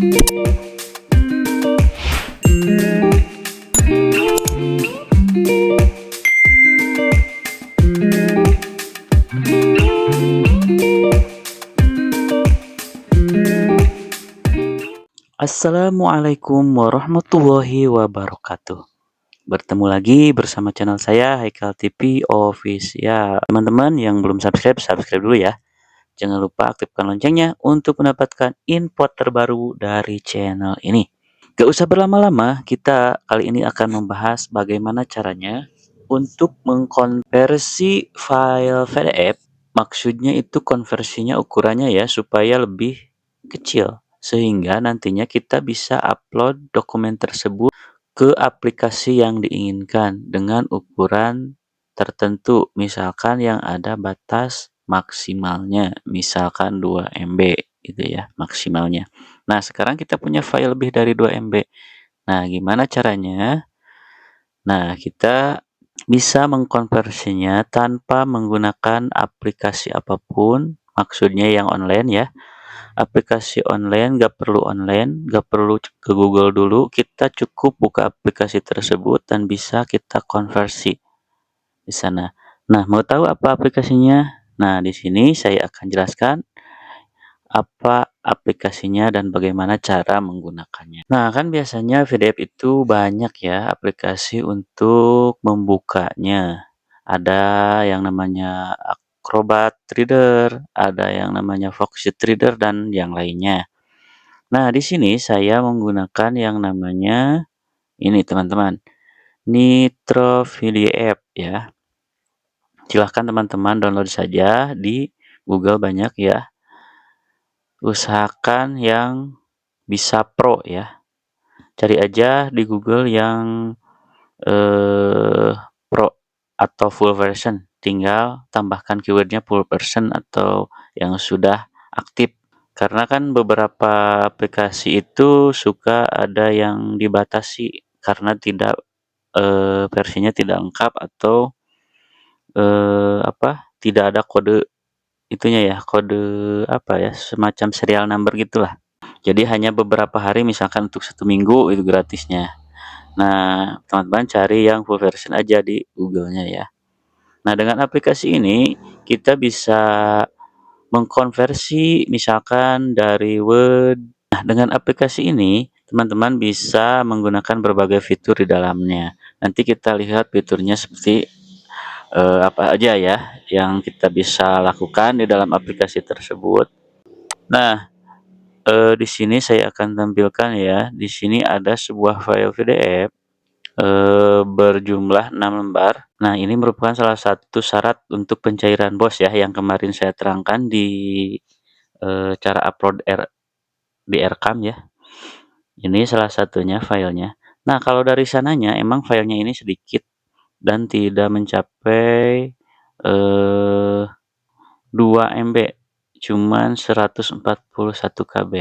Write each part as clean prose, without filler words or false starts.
Assalamualaikum warahmatullahi wabarakatuh. Bertemu lagi bersama channel saya Haikal TV Official. Teman-teman yang belum subscribe, subscribe dulu ya. Jangan lupa aktifkan loncengnya untuk mendapatkan info terbaru dari channel ini. Gak usah berlama-lama, kita kali ini akan membahas bagaimana caranya untuk mengkonversi file PDF. Maksudnya itu konversinya ukurannya ya supaya lebih kecil, sehingga nantinya kita bisa upload dokumen tersebut ke aplikasi yang diinginkan dengan ukuran tertentu, misalkan yang ada batas maksimalnya, misalkan 2 MB gitu ya maksimalnya. Nah, sekarang kita punya file lebih dari 2 MB. Nah, gimana caranya? Nah, kita bisa mengkonversinya tanpa menggunakan aplikasi apapun, maksudnya yang online ya. Aplikasi online nggak perlu online, nggak perlu ke Google dulu, kita cukup buka aplikasi tersebut dan bisa kita konversi di sana. Nah, mau tahu apa aplikasinya? Nah, di sini saya akan jelaskan apa aplikasinya dan bagaimana cara menggunakannya. Nah, kan biasanya PDF itu banyak ya aplikasi untuk membukanya. Ada yang namanya Acrobat Reader, ada yang namanya Foxit Reader dan yang lainnya. Nah, di sini saya menggunakan yang namanya ini teman-teman, Nitro Video App ya. Silahkan teman-teman download saja di Google banyak ya. Usahakan yang bisa pro ya. Cari aja di Google yang pro atau full version. Tinggal tambahkan keywordnya full version atau yang sudah aktif. Karena kan beberapa aplikasi itu suka ada yang dibatasi karena tidak versinya tidak lengkap atau tidak ada kode itunya ya, kode apa ya, semacam serial number gitulah. Jadi hanya beberapa hari misalkan untuk 1 minggu itu gratisnya. Nah, teman-teman cari yang full version aja di Google-nya ya. Nah, dengan aplikasi ini kita bisa mengkonversi misalkan dari Word. Nah, dengan aplikasi ini teman-teman bisa menggunakan berbagai fitur di dalamnya. Nanti kita lihat fiturnya seperti apa aja ya yang kita bisa lakukan di dalam aplikasi tersebut. Nah, di sini saya akan tampilkan ya. Di sini ada sebuah file PDF berjumlah 6 lembar. Nah, ini merupakan salah satu syarat untuk pencairan BOS ya yang kemarin saya terangkan di cara upload di Rcam ya. Ini salah satunya filenya. Nah, kalau dari sananya emang filenya ini sedikit dan tidak mencapai 2 MB, cuman 141 KB.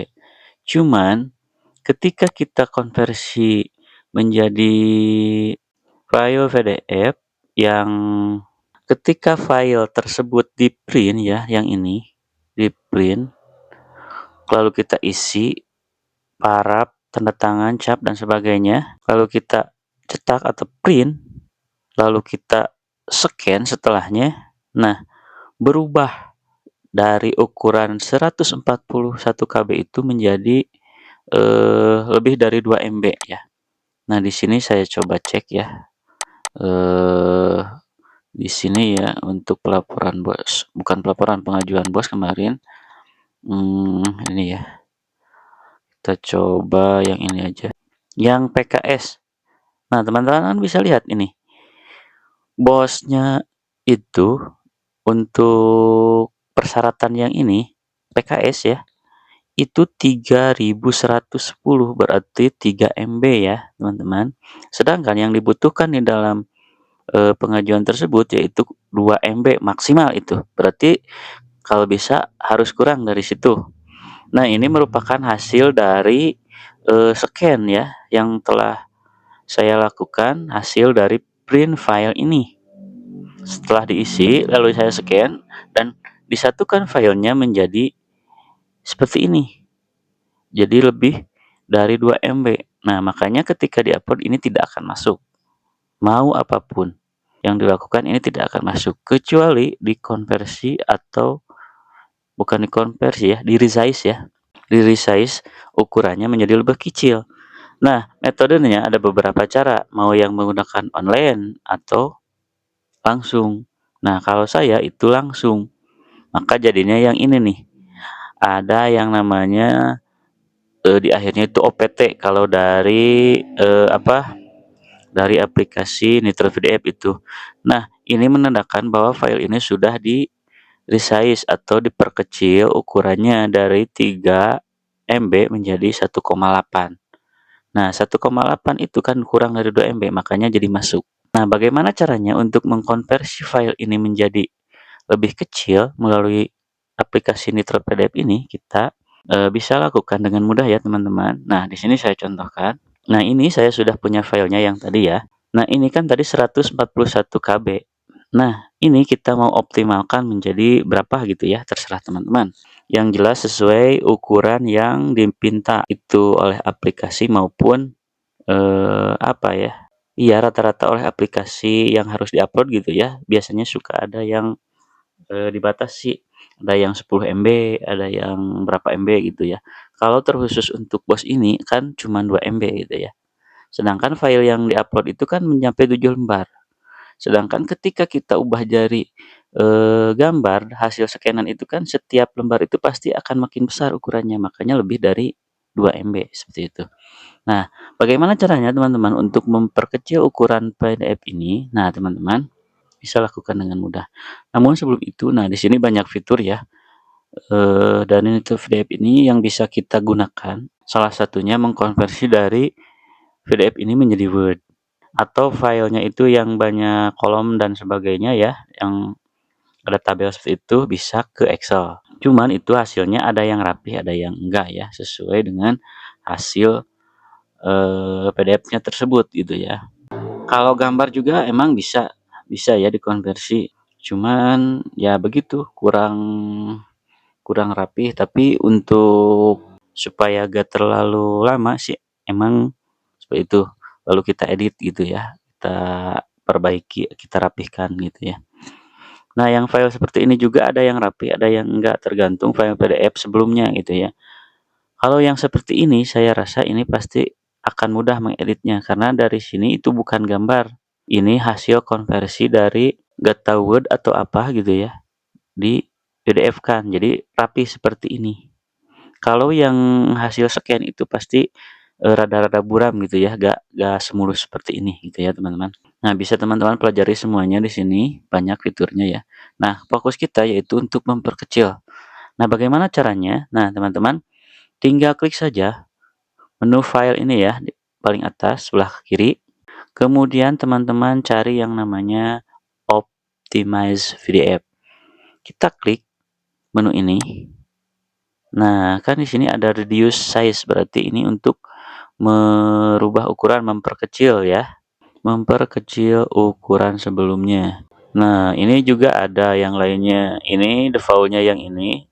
Cuman ketika kita konversi menjadi file PDF yang ketika file tersebut di print ya, yang ini di print, lalu kita isi paraf, tanda tangan, cap dan sebagainya, lalu kita cetak atau print, lalu kita scan setelahnya. Nah, berubah dari ukuran 141 KB itu menjadi lebih dari 2 MB ya. Nah, di sini saya coba cek ya. Di sini ya untuk pelaporan BOS, bukan pelaporan, pengajuan BOS kemarin. Ini ya. Kita coba yang ini aja. Yang PKS. Nah, teman-teman bisa lihat ini. BOS-nya itu untuk persyaratan yang ini PKS ya. Itu 3110 berarti 3 MB ya, teman-teman. Sedangkan yang dibutuhkan di dalam pengajuan tersebut yaitu 2 MB maksimal itu. Berarti kalau bisa harus kurang dari situ. Nah, ini merupakan hasil dari scan ya yang telah saya lakukan, hasil dari print file ini. Setelah diisi lalu saya scan dan disatukan filenya menjadi seperti ini. jadi lebih dari 2 MB. Nah, makanya ketika di-upload ini tidak akan masuk. Mau apapun yang dilakukan ini tidak akan masuk, kecuali dikonversi atau bukan dikonversi ya, di-resize ya. Di-resize ukurannya menjadi lebih kecil. Nah, metodenya ada beberapa cara, mau yang menggunakan online atau langsung. Nah, kalau saya itu langsung, maka jadinya yang ini nih, ada yang namanya di akhirnya itu OPT kalau dari dari aplikasi Nitro PDF itu. Nah, ini menandakan bahwa file ini sudah di resize atau diperkecil ukurannya dari 3 MB menjadi 1,8. Nah, 1,8 itu kan kurang dari 2 MB, makanya jadi masuk. Nah, bagaimana caranya untuk mengkonversi file ini menjadi lebih kecil melalui aplikasi Nitro PDF ini? Kita bisa lakukan dengan mudah ya, teman-teman. Nah, di sini saya contohkan. Nah, ini saya sudah punya filenya yang tadi ya. Nah, ini kan tadi 141 KB. Nah, ini kita mau optimalkan menjadi berapa gitu ya, terserah teman-teman. Yang jelas sesuai ukuran yang dipinta itu oleh aplikasi maupun apa ya? Iya, rata-rata oleh aplikasi yang harus diupload gitu ya. Biasanya suka ada yang dibatasi, ada yang 10 MB, ada yang berapa MB gitu ya. Kalau terkhusus untuk BOS ini kan cuma 2 MB gitu ya. Sedangkan file yang diupload itu kan mencapai 7 lembar. Sedangkan ketika kita ubah jadi gambar, hasil scanan itu kan setiap lembar itu pasti akan makin besar ukurannya, makanya lebih dari 2 MB seperti itu. Nah, bagaimana caranya teman-teman untuk memperkecil ukuran PDF ini? Nah, teman-teman bisa lakukan dengan mudah. Namun sebelum itu, nah di sini banyak fitur ya. Dan itu PDF ini yang bisa kita gunakan. Salah satunya mengkonversi dari PDF ini menjadi Word atau filenya itu yang banyak kolom dan sebagainya ya, yang ada tabel seperti itu bisa ke Excel. Cuman itu hasilnya ada yang rapi, ada yang enggak ya, sesuai dengan hasil PDF-nya tersebut gitu ya. Kalau gambar juga emang bisa bisa ya dikonversi. Cuman ya begitu, kurang kurang rapi, tapi untuk supaya gak terlalu lama sih emang seperti itu. Lalu kita edit gitu ya. Kita perbaiki, kita rapihkan gitu ya. Nah, yang file seperti ini juga ada yang rapi, ada yang enggak, tergantung file PDF sebelumnya gitu ya. Kalau yang seperti ini, saya rasa ini pasti akan mudah mengeditnya, karena dari sini itu bukan gambar. Ini hasil konversi dari gak tahu Word atau apa gitu ya, di PDF kan, jadi rapi seperti ini. Kalau yang hasil scan itu pasti rada-rada buram gitu ya, gak semulus seperti ini gitu ya teman-teman. Nah, bisa teman-teman pelajari semuanya di sini, banyak fiturnya ya. Nah, fokus kita yaitu untuk memperkecil. Nah, bagaimana caranya? Nah, teman-teman tinggal klik saja menu file ini ya, di paling atas sebelah kiri. Kemudian teman-teman cari yang namanya Optimize PDF. Kita klik menu ini. Nah, kan di sini ada reduce size, berarti ini untuk merubah ukuran, memperkecil ya. Memperkecil ukuran sebelumnya. Nah, ini juga ada yang lainnya. Ini default-nya yang ini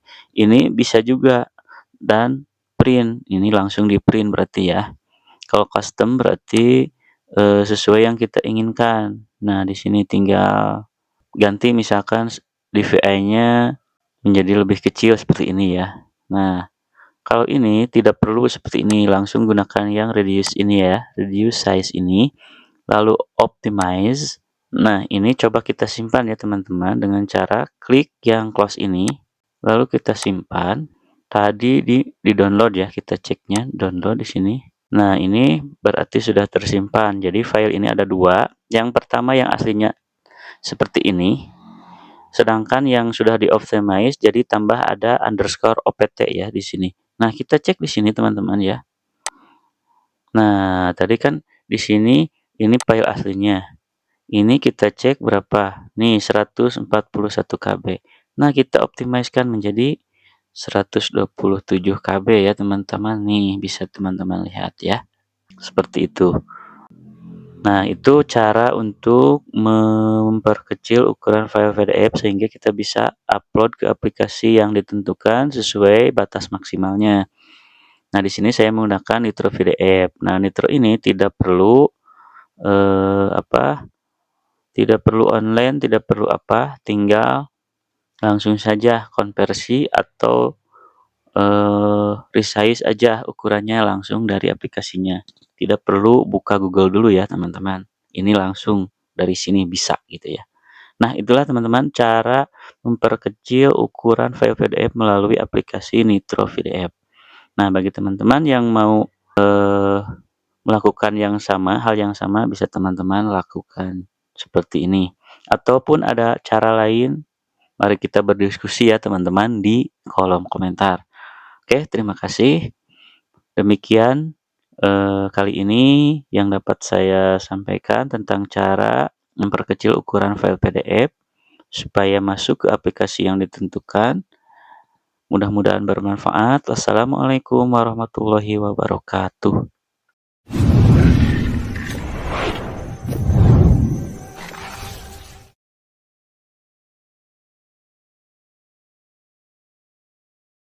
bisa juga dan print. Ini langsung di print berarti ya. Kalau custom berarti sesuai yang kita inginkan. Nah, di sini tinggal ganti misalkan DVI-nya menjadi lebih kecil seperti ini ya. Nah, kalau ini tidak perlu seperti ini, langsung gunakan yang reduce ini ya, reduce size ini, lalu optimize. Nah, ini coba kita simpan ya teman-teman dengan cara klik yang close ini, lalu kita simpan. Tadi di download ya, kita ceknya download di sini. Nah, ini berarti sudah tersimpan. Jadi file ini ada dua. Yang pertama yang aslinya seperti ini. Sedangkan yang sudah di-optimize jadi tambah ada underscore opt ya di sini. Nah, kita cek di sini teman-teman ya. Nah, tadi kan di sini ini file aslinya. Ini kita cek berapa? Nih 141 KB. Nah, kita optimize-kan menjadi 127 KB ya teman-teman. Nih, bisa teman-teman lihat ya. Seperti itu. Nah, itu cara untuk memperkecil ukuran file PDF sehingga kita bisa upload ke aplikasi yang ditentukan sesuai batas maksimalnya. Nah, di sini saya menggunakan Nitro PDF. Nah, Nitro ini tidak perlu tidak perlu online, tidak perlu apa, tinggal langsung saja konversi atau resize aja ukurannya langsung dari aplikasinya. Tidak perlu buka Google dulu ya, teman-teman. Ini langsung dari sini bisa gitu ya. Nah, itulah teman-teman cara memperkecil ukuran file PDF melalui aplikasi Nitro PDF. Nah, bagi teman-teman yang mau melakukan hal yang sama, bisa teman-teman lakukan seperti ini. Ataupun ada cara lain, mari kita berdiskusi ya teman-teman di kolom komentar. Oke, terima kasih. Demikian kali ini yang dapat saya sampaikan tentang cara memperkecil ukuran file PDF supaya masuk ke aplikasi yang ditentukan. Mudah-mudahan bermanfaat. Wassalamualaikum warahmatullahi wabarakatuh.